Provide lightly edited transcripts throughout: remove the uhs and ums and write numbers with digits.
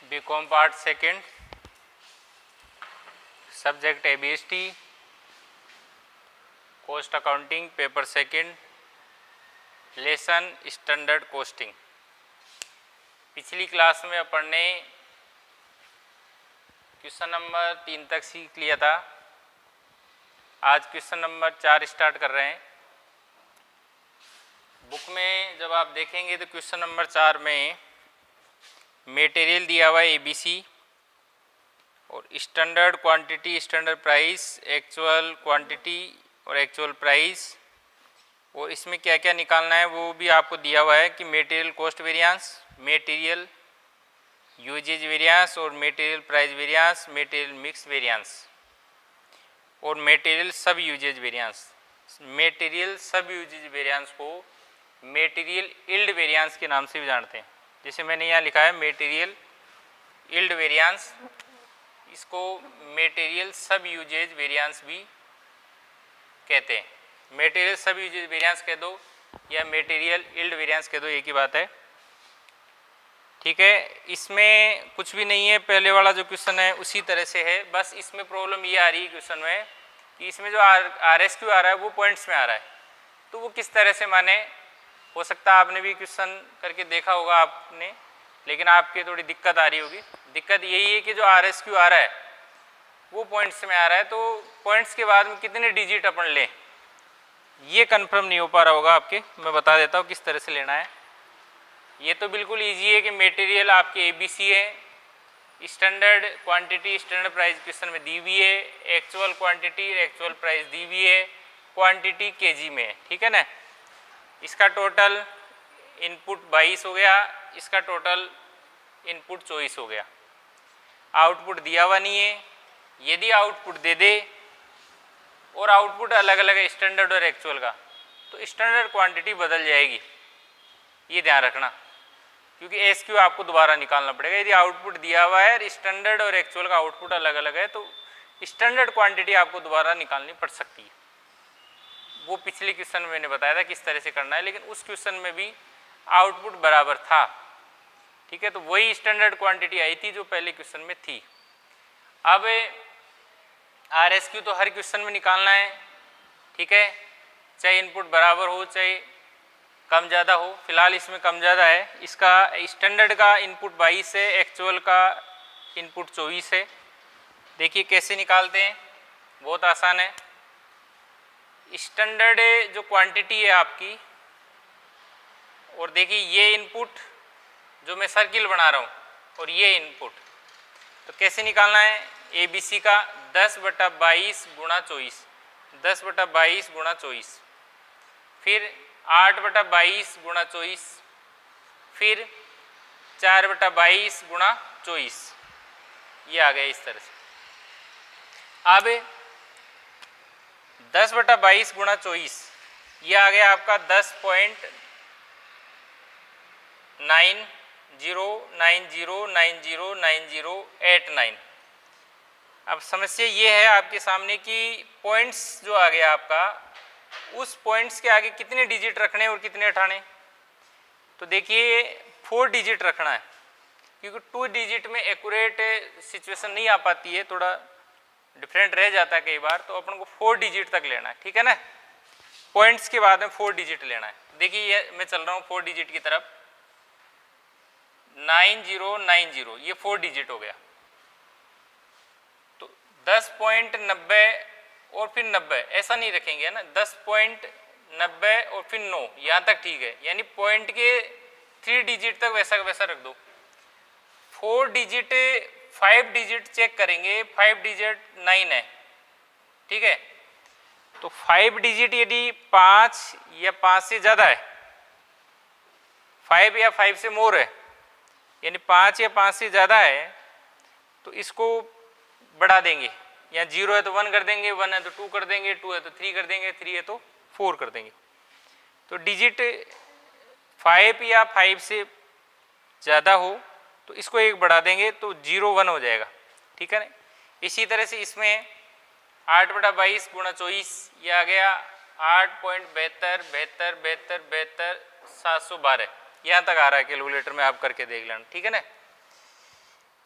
BCom part second, subject ABST, cost accounting, paper second, lesson standard costing. पिछली class में अपन ने question number 3 तक सीख लिया था। आज क्वेश्चन नंबर 4 स्टार्ट कर रहे हैं। बुक में जब आप देखेंगे तो क्वेश्चन नंबर 4 में मटेरियल दिया हुआ है ABC और standard quantity, standard price, actual quantity और एक्चुअल प्राइस, और इसमें क्या क्या निकालना है वो भी आपको दिया हुआ है कि material cost variance, material usage variance और material price variance, material mix variance और material sub usage variance. Material sub usage variance को मटेरियल यील्ड वेरिएंस के नाम से भी जानते हैं। जैसे मैंने यहाँ लिखा है मटेरियल यील्ड वेरिएंस, इसको मटेरियल सब यूजेज वेरिएंस भी कहते हैं। मटेरियल सब यूजेज वेरिएंस कह दो या मटेरियल यील्ड वेरिएंस कह दो, एक ही बात है। ठीक है, इसमें कुछ भी नहीं है, पहले वाला जो क्वेश्चन है उसी तरह से है। बस इसमें प्रॉब्लम ये आ रही है क्वेश्चन में कि इसमें जो RSQ आ रहा है वो पॉइंट्स में आ रहा है, तो वो किस तरह से माने। हो सकता है आपने भी क्वेश्चन करके देखा होगा आपने, लेकिन आपकी थोड़ी दिक्कत आ रही होगी। दिक्कत यही है कि जो RSQ आ रहा है वो पॉइंट्स में आ रहा है, तो पॉइंट्स के बाद में कितने डिजिट अपन लें ये कंफर्म नहीं हो पा रहा होगा आपके। मैं बता देता हूँ किस तरह से लेना है। ये तो बिल्कुल इजी है कि मटेरियल आपके ABC है, standard quantity standard price question में दी हुई है, एक्चुअल क्वांटिटी एक्चुअल प्राइस दी हुई है, क्वांटिटी केजी में है। ठीक है ना। इसका टोटल इनपुट 22 हो गया, इसका टोटल इनपुट 24 हो गया। आउटपुट दिया हुआ नहीं है। यदि आउटपुट दे दे और आउटपुट अलग अलग है स्टैंडर्ड और एक्चुअल का, तो स्टैंडर्ड क्वांटिटी बदल जाएगी, ये ध्यान रखना, क्योंकि SQ आपको दोबारा निकालना पड़ेगा। यदि आउटपुट दिया हुआ है स्टैंडर्ड और एक्चुअल का आउटपुट अलग अलग है तो स्टैंडर्ड क्वांटिटी आपको दोबारा निकालनी पड़ सकती है। वो पिछले क्वेश्चन में मैंने बताया था किस तरह से करना है, लेकिन उस क्वेश्चन में भी आउटपुट बराबर था। ठीक है, तो वही स्टैंडर्ड क्वांटिटी आई थी जो पहले क्वेश्चन में थी। अब RSQ तो हर क्वेश्चन में निकालना है। ठीक है, चाहे इनपुट बराबर हो चाहे कम ज़्यादा हो। फिलहाल इसमें कम ज़्यादा है। इसका स्टैंडर्ड का इनपुट 22 है, एक्चुअल का इनपुट 24 है। देखिए कैसे निकालते हैं, बहुत आसान है। स्टैंडर्ड जो क्वांटिटी है आपकी, और देखिए ये इनपुट जो मैं सर्किल बना रहा हूँ और ये इनपुट, तो कैसे निकालना है। ABC का 10/22 गुणा 24, 10/22 गुणा 24, फिर 8/22 गुणा 24, फिर 4/22 गुणा 24, ये आ गया इस तरह से। अब 10/22 गुणा 24 ये आ गया आपका 10.9090909089। अब समस्या ये है आपके सामने कि पॉइंट्स जो आ गया आपका, उस पॉइंट्स के आगे कितने डिजिट रखने और कितने हटाने। तो देखिए 4 डिजिट रखना है, क्योंकि 2 डिजिट में एक्यूरेट सिचुएशन नहीं आ पाती है, थोड़ा डिफरेंट रह जाता है कई बार, तो अपन को 4 डिजिट तक लेना है। ठीक है ना, पॉइंट्स के बाद में 4 डिजिट लेना है। देखिए ये मैं चल रहा हूँ 4 डिजिट की तरफ, 9090 ये 4 डिजिट हो गया। तो 10.90 और फिर 90 ऐसा नहीं रखेंगे, है ना। 10.90 और फिर 9, यहाँ तक ठीक है, यानी पॉइंट के 3 डिजिट तक वैसा का वैसा रख दो। 4 डिजिट 5 डिजिट चेक करेंगे, 5 डिजिट 9 है। ठीक है, तो 5 डिजिट यदि 5 या 5 से ज़्यादा है, 5 या 5 से मोर है, यानी 5 या 5 से ज़्यादा है, तो इसको बढ़ा देंगे। या 0 है तो 1 कर देंगे, 1 है तो 2 कर देंगे, 2 है तो 3 कर देंगे, 3 है तो 4 कर देंगे। तो डिजिट 5 या 5 से ज़्यादा हो तो इसको 1 बढ़ा देंगे तो 0 1 हो जाएगा। ठीक है ना। इसी तरह से इसमें 8/22 गुणा 24 ये आ गया 8.72 712, यहाँ तक आ रहा है कैलकुलेटर में, आप करके देख लेना। ठीक है ना।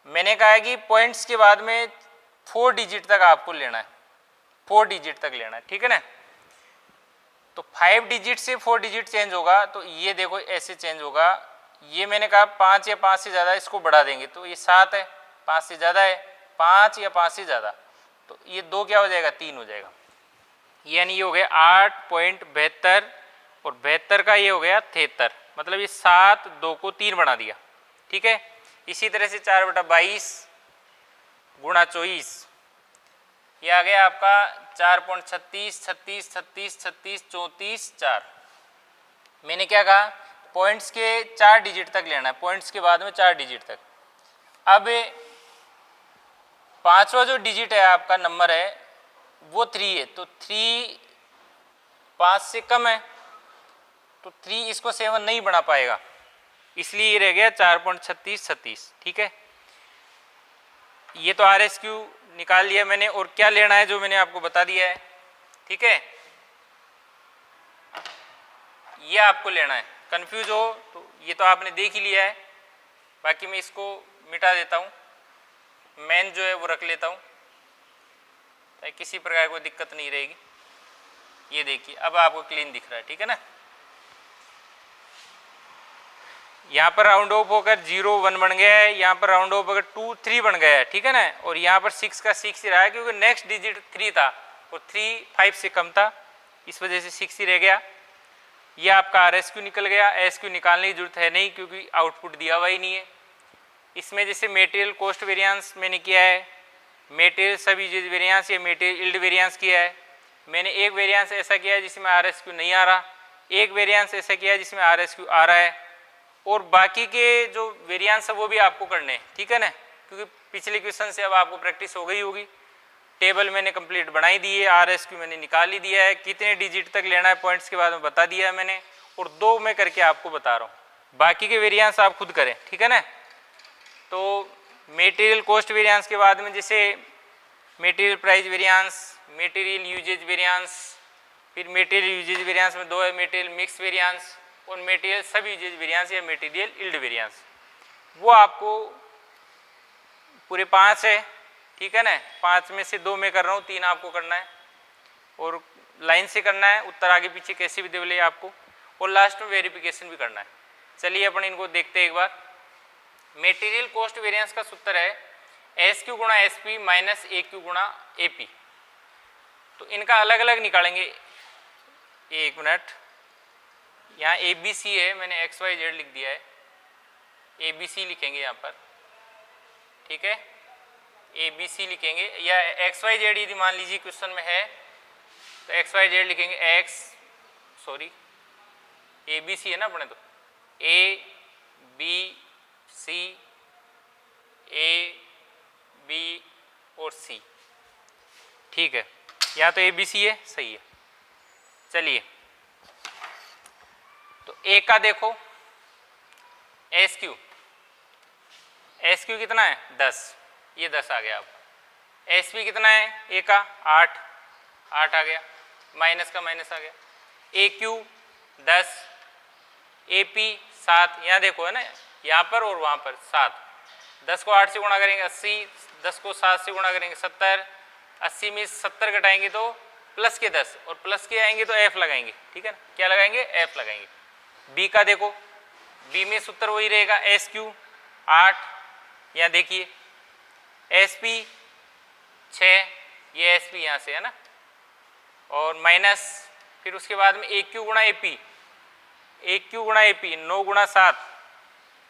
मैंने कहा है कि पॉइंट्स के बाद में 4 डिजिट तक आपको लेना है, 4 डिजिट तक लेना है, ठीक है ना। तो 5 डिजिट से 4 डिजिट चेंज होगा, तो ये देखो ऐसे चेंज होगा। ये मैंने कहा 5 या 5 से ज़्यादा इसको बढ़ा देंगे, तो ये 7 है, 5 से ज़्यादा है 5 या 5 से ज़्यादा, तो ये 2 क्या हो जाएगा, 3 हो जाएगा। यानी ये हो गया 8.72 और 72 का ये हो गया 73, मतलब ये 7 2 को 3 बना दिया, ठीक है। इसी तरह से 4/22 गुणा 24, ये आ गया आपका 4.36 36 36 36 34 4। मैंने क्या कहा, पॉइंट्स के 4 डिजिट तक लेना है, पॉइंट्स के बाद में 4 डिजिट तक। अब पांचवा जो डिजिट है आपका नंबर है वो 3 है, तो 3 5 से कम है, तो 3 इसको 7 नहीं बना पाएगा, इसलिए ये रह गया 4.36 36, ठीक है। ये तो RSQ निकाल लिया मैंने, और क्या लेना है जो मैंने आपको बता दिया है, ठीक है। ये आपको लेना है, कंफ्यूज हो तो ये तो आपने देख ही लिया है, बाकी मैं इसको मिटा देता हूँ, मेन जो है वो रख लेता हूँ ताकि किसी प्रकार कोई दिक्कत नहीं रहेगी। ये देखिए अब आपको क्लीन दिख रहा है, ठीक है ना। यहाँ पर राउंड ऑफ होकर 0 1 बन गया है, यहाँ पर राउंड ऑफ होकर 2 3 बन गया है, ठीक है ना। और यहाँ पर 6 का 6 ही रहा है क्योंकि नेक्स्ट डिजिट 3 था और 3 5 से कम था, इस वजह से 6 ही रह गया। ये आपका RSQ निकल गया, SQ निकालने की जरूरत है नहीं क्योंकि आउटपुट दिया हुआ ही नहीं है। इसमें जैसे मटेरियल कॉस्ट वेरिएंस मैंने किया है, मटेरियल सब यूजेज वेरिएंस या मटेरियल यील्ड वेरिएंस किया है। मैंने एक वेरिएंस ऐसा किया है जिसमें RSQ नहीं आ रहा, एक वेरिएंस ऐसा किया है जिसमें RSQ आ रहा है, और बाकी के जो वेरिएंस है वो भी आपको करने हैं, ठीक है ना, क्योंकि पिछले क्वेश्चन से अब आपको प्रैक्टिस हो गई होगी। टेबल मैंने कंप्लीट बनाई दी है, RSQ मैंने निकाल ही दिया है, कितने डिजिट तक लेना है पॉइंट्स के बाद में बता दिया है मैंने, और 2 मैं करके आपको बता रहा हूँ, बाकी के वेरिएंस आप खुद करें, ठीक है ना। तो मटेरियल कॉस्ट वेरिएंस के बाद में जैसे material price variance, material usage variance, फिर मटेरियल यूजेज वेरिएंस में 2 है, मटेरियल मिक्स वेरिएंस और मटेरियल सब यूजेज वेरिएंस या मटेरियल यील्ड वेरिएंस। वो आपको पूरे 5 है, ठीक है ना। 5 में से 2 मैं कर रहा हूँ, 3 आपको करना है, और लाइन से करना है, उत्तर आगे पीछे कैसे भी दे ले आपको, और लास्ट में वेरिफिकेशन भी करना है। चलिए अपन इनको देखते हैं एक बार। मटेरियल कॉस्ट वेरिएंस का सूत्र है SQ गुणा SP माइनस AQ गुणा AP। तो इनका अलग अलग निकालेंगे, एक मिनट, यहाँ ABC है, मैंने XYZ लिख दिया है, ABC लिखेंगे यहाँ पर, ठीक है, ABC लिखेंगे, या XYZ यदि मान लीजिए क्वेश्चन में है तो XYZ लिखेंगे, ABC है ना अपने, तो A B C A B और C, ठीक है, यहाँ तो ABC है, सही है। चलिए तो A का देखो, SQ कितना है 10, ये 10 आ गया आपका। SP कितना है A का 8 आ गया, माइनस का माइनस आ गया। AQ 10, AP 7, यहाँ देखो है ना, यहाँ पर और वहाँ पर 7, 10 को 8 से गुणा करेंगे 80, 10 को 7 से गुणा करेंगे 70, 80 में 70 घटाएंगे तो प्लस के 10, और प्लस के आएंगे तो F लगाएंगे, ठीक है ना, क्या लगाएंगे, F लगाएंगे। B का देखो, B में सूत्र वही रहेगा, SQ 8, यहाँ देखिए SP 6, ये SP यहाँ से है ना, और माइनस, फिर उसके बाद में AQ गुणा AP, AQ गुणा AP 9 गुणा 7,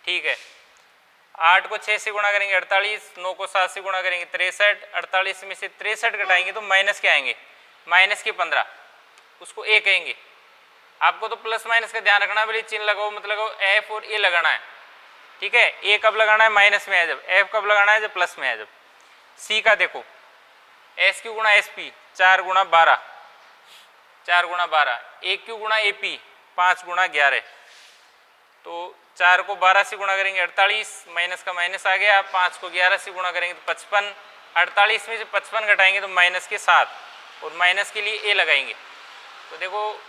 ठीक है, 8 को 6 से गुणा करेंगे 48, 9 को 7 से गुणा करेंगे 63, 48 में से 63 घटाएंगे तो माइनस के आएंगे, माइनस के 15, उसको A कहेंगे। आपको तो प्लस माइनस का ध्यान रखना है, बोले चिन्ह लगाओ मत लगाओ, F और A लगाना है, ठीक है। A कब लगाना है, माइनस में है जब, F कब लगाना है, जब प्लस में है जब। C का देखो, SQ गुणा SP 4 गुणा 12, 4 गुणा 12, AQ गुणा AP 5 गुणा 11, तो 4 को 12 से गुणा करेंगे 48, माइनस का माइनस आ गया, 5 को 11 से गुणा करेंगे तो 55, 48 में से 55 घटाएंगे तो माइनस के 7, और माइनस के लिए A लगाएंगे। तो देखो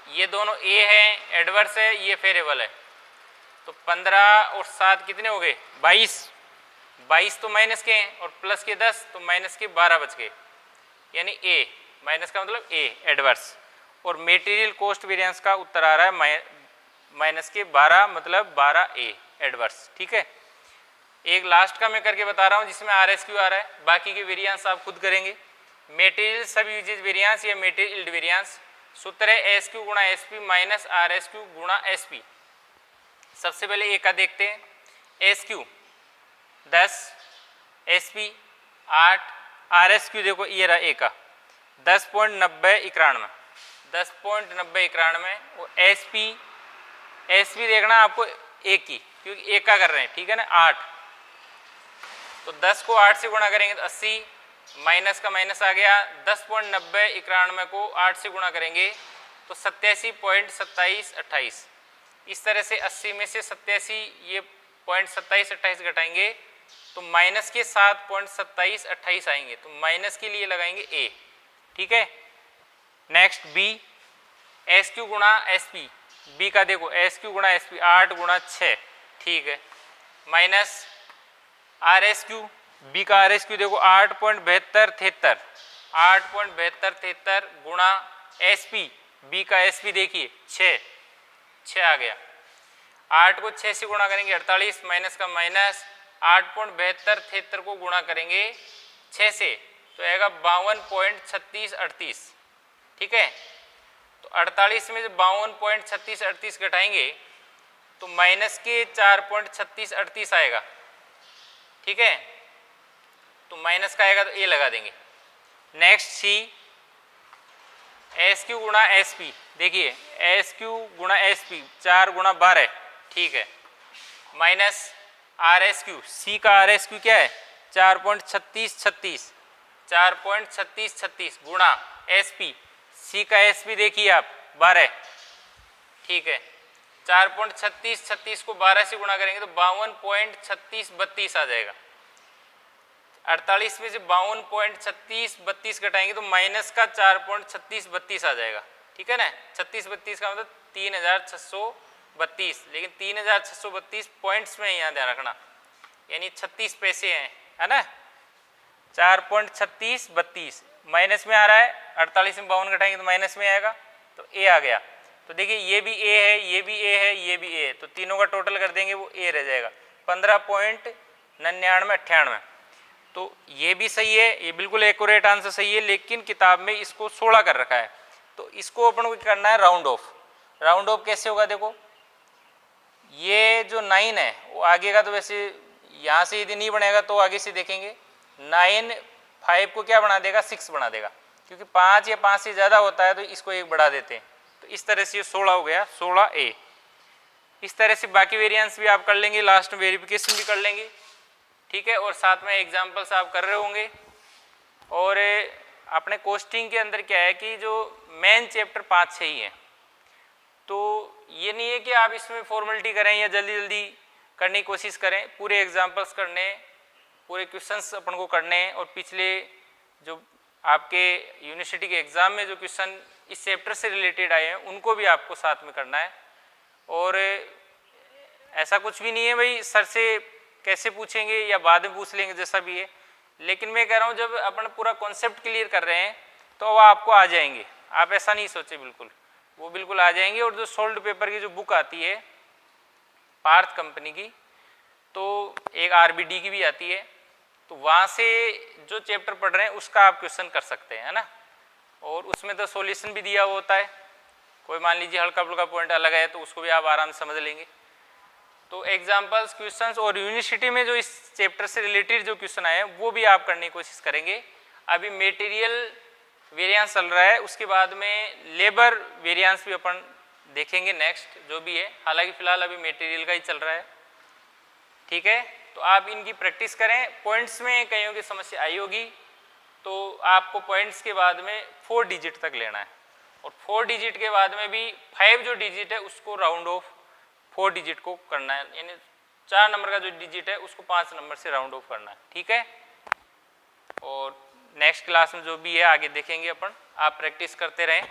ये दोनों A है, एडवर्स है, ये फेवरेबल है, तो 15 और 7 कितने हो गए, 22, 22 तो माइनस के हैं और प्लस के 10 तो माइनस के 12 बच गए, यानी ए, माइनस का मतलब ए एडवर्स। और मटेरियल कॉस्ट वेरिएंस का उत्तर आ रहा है माइनस के 12 मतलब 12 ए एडवर्स। ठीक है, एक लास्ट का मैं करके बता रहा हूँ जिसमें आर एस क्यू आ रहा है, बाकी के वेरिएंस आप खुद करेंगे। मटेरियल सब यूजेज वेरिएंस या मटेरियल वेरिएंस, सूत्र है एस क्यू गुणा S P minus R S Q गुणा एस पी। सबसे पहले ए का देखते हैं, S Q 10, S P 8, are S Q देखो ये रहा ए का 10.9091, 10.9091 और एस पी देखना आपको ए की, क्योंकि ए का कर रहे हैं, ठीक है ना, 8। तो 10 को 8 से गुणा करेंगे तो 80, माइनस का माइनस आ गया, 10.9091 को 8 से गुणा करेंगे तो 87.2728। इस तरह से 80 में से 87 ये 0.2728 घटाएंगे तो माइनस के 7.2728 आएंगे, तो माइनस के लिए लगाएंगे ए। ठीक है, नेक्स्ट बी, एस क्यू गुणा एस पी, बी का देखो एस क्यू गुणा एस पी 8 गुणा 6, ठीक है, minus R S Q, B का आर एस क्यू देखो 8.7273, 8.7273 गुणा एस पी, बी का एस पी देखिए 6 आ गया, 8 को 6 से गुणा करेंगे 48, माइनस का माइनस, 8.7273 को गुणा करेंगे 6 से तो आएगा 52.3638। ठीक है, तो 48 में से 52.3638 घटाएंगे तो माइनस के 4.3638 आएगा। ठीक है, तो माइनस का आएगा तो ए लगा देंगे। नेक्स्ट सी, एस क्यू गुणा एस पी, देखिए एस क्यू गुणा एस पी 4 गुणा 12, ठीक है, माइनस आर एस क्यू, सी का आर एस क्यू क्या है 4.3636, 4.3636 गुणा एस पी, सी का एस पी देखिए आप 12, ठीक है, 4.3636 को 12 से गुणा करेंगे तो 52.3632 आ जाएगा। 48 में से 52.3632 घटाएंगे तो माइनस का 4.3632 आ जाएगा। ठीक है ना, 3632 का मतलब 3632, लेकिन 3632 पॉइंट्स में यहाँ ध्यान रखना, यानी 36 पैसे हैं, है ना। 4.3632 माइनस में आ रहा है, 48 में 52 घटाएंगे तो माइनस में आएगा, तो ए आ गया। तो देखिए ये भी ए है, ये भी ए है, ये भी ए है, तो तीनों का टोटल कर देंगे वो ए रह जाएगा 15.9998। तो ये भी सही है, ये बिल्कुल एक्यूरेट आंसर सही है, लेकिन किताब में इसको 16 कर रखा है, तो इसको अपन को करना है राउंड ऑफ। राउंड ऑफ कैसे होगा, देखो ये जो 9 है वो आगे का, तो वैसे यहाँ से यदि नहीं बनेगा तो आगे से देखेंगे 9 5 को क्या बना देगा 6 बना देगा, क्योंकि 5 या 5 से ज़्यादा होता है तो इसको 1 बढ़ा देते हैं, तो इस तरह से ये 16 हो गया, 16A। इस तरह से बाकी वेरिएंस भी आप कर लेंगे, लास्ट में वेरिफिकेशन भी कर लेंगे। ठीक है, और साथ में एग्जाम्पल्स आप कर रहे होंगे। और अपने कोस्टिंग के अंदर क्या है कि जो मेन चैप्टर 5-6 ही है, तो ये नहीं है कि आप इसमें फॉर्मेलिटी करें या जल्दी जल्दी करने की कोशिश करें, पूरे एग्जाम्पल्स करने, पूरे क्वेश्चंस अपन को करने, और पिछले जो आपके यूनिवर्सिटी के एग्ज़ाम में जो क्वेश्चन इस चैप्टर से रिलेटेड आए हैं उनको भी आपको साथ में करना है। और ऐसा कुछ भी नहीं है भाई सर से कैसे पूछेंगे या बाद में पूछ लेंगे, जैसा भी है, लेकिन मैं कह रहा हूँ जब अपन पूरा कॉन्सेप्ट क्लियर कर रहे हैं तो वो आपको आ जाएंगे, आप ऐसा नहीं सोचे, बिल्कुल वो बिल्कुल आ जाएंगे। और जो सोल्ड पेपर की जो बुक आती है पार्थ कंपनी की, तो एक RBD की भी आती है, तो वहाँ से जो चैप्टर पढ़ रहे हैं उसका आप क्वेश्चन कर सकते हैं, है ना। और उसमें तो सॉल्यूशन भी दिया हुआ होता है, कोई मान लीजिए हल्का फुल्का पॉइंट अलग है तो उसको भी आप आराम से समझ लेंगे। तो एग्जाम्पल्स, क्वेश्चंस और यूनिवर्सिटी में जो इस चैप्टर से रिलेटेड जो क्वेश्चन आए हैं वो भी आप करने की कोशिश करेंगे। अभी मटेरियल वेरिएंस चल रहा है, उसके बाद में लेबर वेरिएंस भी अपन देखेंगे नेक्स्ट जो भी है, हालांकि फिलहाल अभी मटेरियल का ही चल रहा है। ठीक है, तो आप इनकी प्रैक्टिस करें। पॉइंट्स में कईयों की समस्या आई होगी, तो आपको पॉइंट्स के बाद में 4 डिजिट तक लेना है, और 4 डिजिट के बाद में भी 5 जो डिजिट है उसको राउंड ऑफ 4 डिजिट को करना है, यानी 4 नंबर का जो डिजिट है उसको 5 नंबर से राउंड ऑफ करना है। ठीक है, और नेक्स्ट क्लास में जो भी है आगे देखेंगे अपन, आप प्रैक्टिस करते रहें।